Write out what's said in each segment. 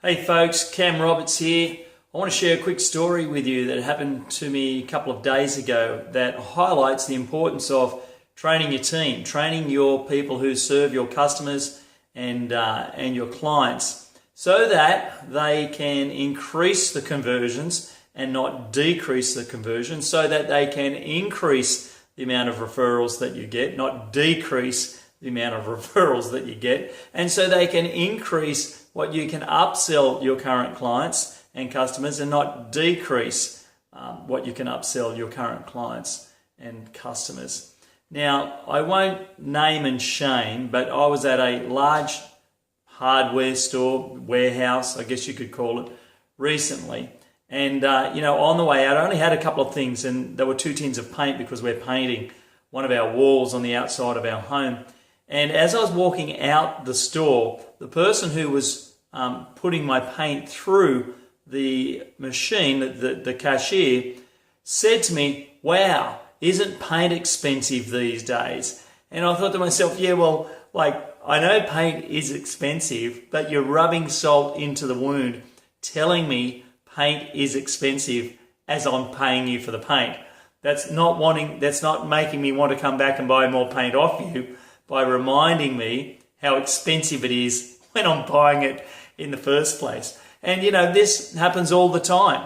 Hey folks, Cam Roberts here. I want to share a quick story with you that happened to me a couple of days ago that highlights the importance of training your team, training your people who serve your customers and your clients so that they can increase the conversions and not decrease the conversions, so that they can increase the amount of referrals that you get, not decrease the amount of referrals that you get, and so they can increase what you can upsell your current clients and customers and not decrease what you can upsell your current clients and customers. Now, I won't name and shame, but I was at a large hardware store, warehouse, I guess you could call it, recently. And, on the way out, I only had a couple of things, and there were 2 tins of paint because we're painting one of our walls on the outside of our home. And as I was walking out the store, the person who was putting my paint through the machine, the cashier, said to me, "Wow, isn't paint expensive these days?" And I thought to myself, yeah, well, I know paint is expensive, but you're rubbing salt into the wound telling me paint is expensive as I'm paying you for the paint. That's not making me want to come back and buy more paint off you by reminding me how expensive it is when I'm buying it in the first place. And this happens all the time.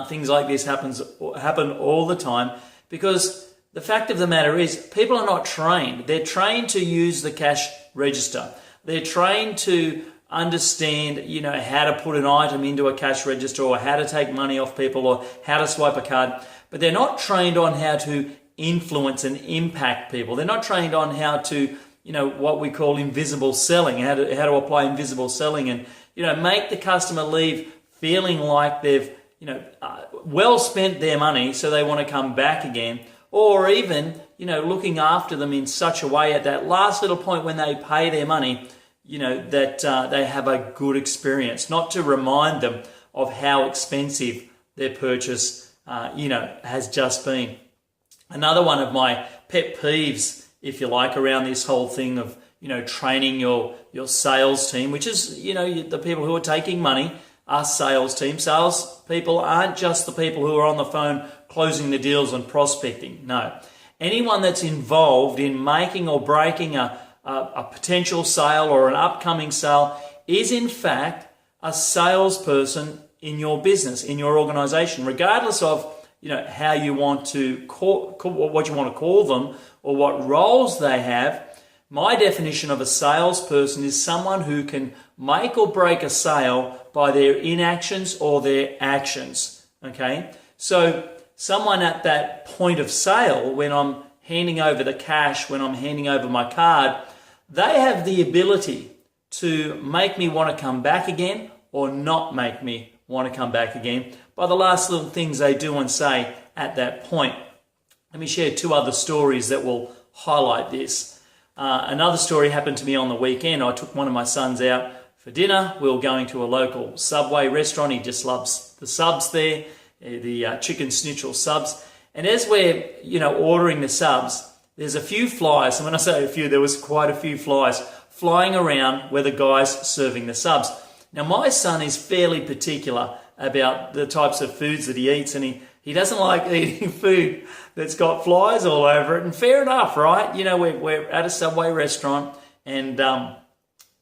Things like this happen all the time because the fact of the matter is people are not trained. They're trained to use the cash register. They're trained to understand, how to put an item into a cash register or how to take money off people or how to swipe a card. But they're not trained on how to influence and impact people. They're not trained on how to, what we call invisible selling, how to apply invisible selling and, make the customer leave feeling like they've, well spent their money so they want to come back again, or even, looking after them in such a way at that last little point when they pay their money, that they have a good experience, not to remind them of how expensive their purchase, has just been. Another one of my pet peeves, if you like, around this whole thing of, training your sales team, which is, the people who are taking money are sales team. Sales people aren't just the people who are on the phone closing the deals and prospecting. No. Anyone that's involved in making or breaking a potential sale or an upcoming sale is in fact a salesperson in your business, in your organization, regardless of how you want to what you want to call them or what roles they have. My definition of a salesperson is someone who can make or break a sale by their inactions or their actions. Okay? So someone at that point of sale, when I'm handing over the cash, when I'm handing over my card, they have the ability to make me want to come back again or not make me want to come back again by the last little things they do and say at that point. Let me share 2 other stories that will highlight this. Another story happened to me on the weekend. I took one of my sons out for dinner. We were going to a local Subway restaurant. He just loves the subs there, the chicken schnitzel subs. And as we're, ordering the subs, there's a few flies. And when I say a few, there was quite a few flies flying around where the guy's serving the subs. Now, my son is fairly particular about the types of foods that he eats, and he doesn't like eating food that's got flies all over it. And fair enough, right? We're at a Subway restaurant and, at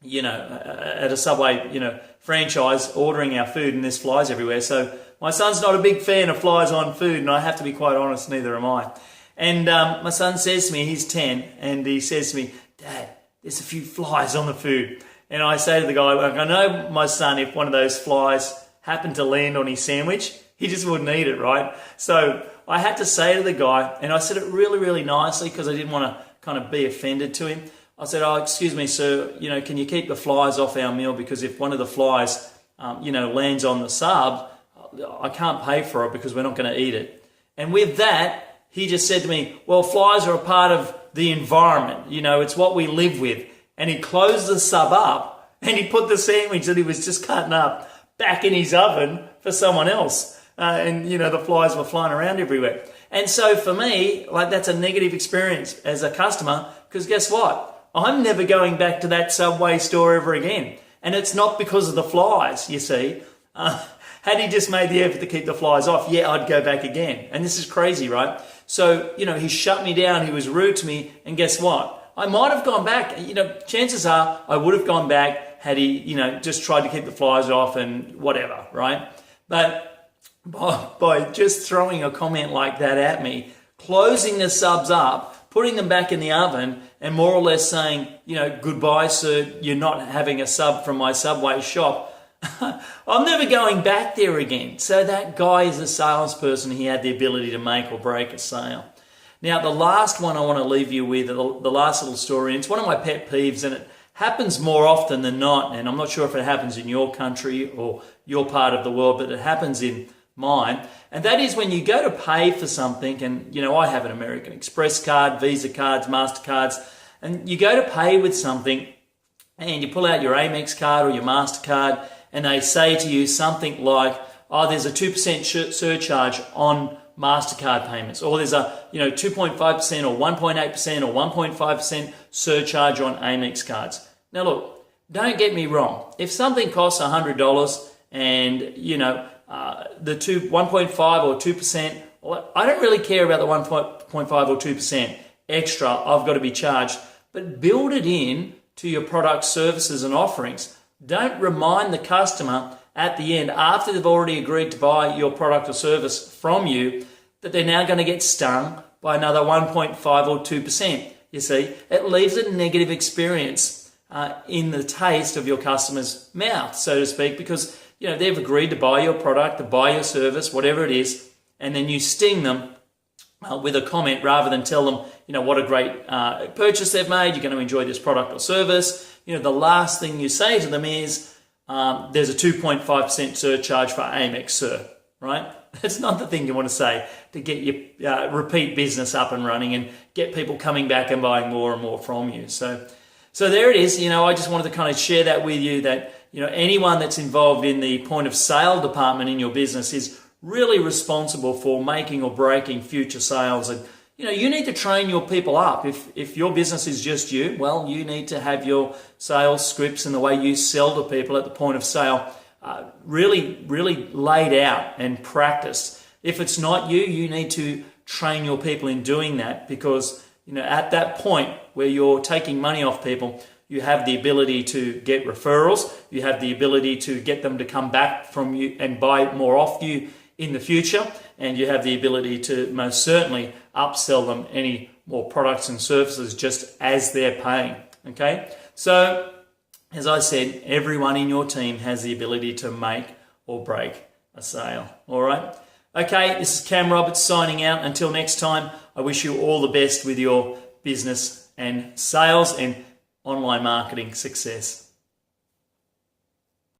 a Subway, franchise ordering our food, and there's flies everywhere. So my son's not a big fan of flies on food, and I have to be quite honest, neither am I. And my son says to me, he's 10, and he says to me, "Dad, there's a few flies on the food." And I say to the guy, I know my son, if one of those flies happened to land on his sandwich, he just wouldn't eat it, right? So I had to say to the guy, and I said it really, really nicely because I didn't want to kind of be offended to him. I said, "Oh, excuse me, sir, can you keep the flies off our meal? Because if one of the flies, lands on the sub, I can't pay for it because we're not going to eat it." And with that, he just said to me, "Well, flies are a part of the environment. It's what we live with." And he closed the sub up and he put the sandwich that he was just cutting up back in his oven for someone else. The flies were flying around everywhere. And so for me, that's a negative experience as a customer because guess what? I'm never going back to that Subway store ever again. And it's not because of the flies, you see. Had he just made the effort to keep the flies off, yeah, I'd go back again. And this is crazy, right? So, he shut me down, he was rude to me, and guess what? I might have gone back. Chances are I would have gone back had he, just tried to keep the flies off and whatever, right? But by just throwing a comment like that at me, closing the subs up, putting them back in the oven, and more or less saying, goodbye, sir, you're not having a sub from my Subway shop, I'm never going back there again. So that guy is a salesperson. He had the ability to make or break a sale. Now, the last one I want to leave you with, the last little story, and it's one of my pet peeves, and it happens more often than not, and I'm not sure if it happens in your country or your part of the world, but it happens in mine, and that is when you go to pay for something, and I have an American Express card, Visa cards, MasterCards, and you go to pay with something, and you pull out your Amex card or your MasterCard, and they say to you something like, oh, there's a 2% surcharge on MasterCard payments, or there's a 2.5% or 1.8% or 1.5% surcharge on Amex cards. Now look, don't get me wrong. If something costs $100 and the 1.5 or 2%, well, I don't really care about the 1.5 or 2% extra I've got to be charged, but build it in to your product, services and offerings. Don't remind the customer at the end, after they've already agreed to buy your product or service from you, that they're now going to get stung by another 1.5 or 2%. You see, it leaves a negative experience in the taste of your customer's mouth, so to speak, because they've agreed to buy your product, to buy your service, whatever it is, and then you sting them with a comment rather than tell them, what a great purchase they've made, you're going to enjoy this product or service. The last thing you say to them is, there's a 2.5% surcharge for Amex, sir, right? That's not the thing you want to say to get your repeat business up and running and get people coming back and buying more and more from you. So there it is. I just wanted to kind of share that with you that, anyone that's involved in the point of sale department in your business is really responsible for making or breaking future sales. And, you need to train your people up. If your business is just you, well, you need to have your sales scripts and the way you sell to people at the point of sale really, really laid out and practiced. If it's not you, you need to train your people in doing that because, at that point where you're taking money off people, you have the ability to get referrals. You have the ability to get them to come back from you and buy more off you in the future. And you have the ability to most certainly upsell them any more products and services just as they're paying. Okay? So, as I said, everyone in your team has the ability to make or break a sale. All right? Okay, this is Cam Roberts signing out. Until next time, I wish you all the best with your business and sales and online marketing success.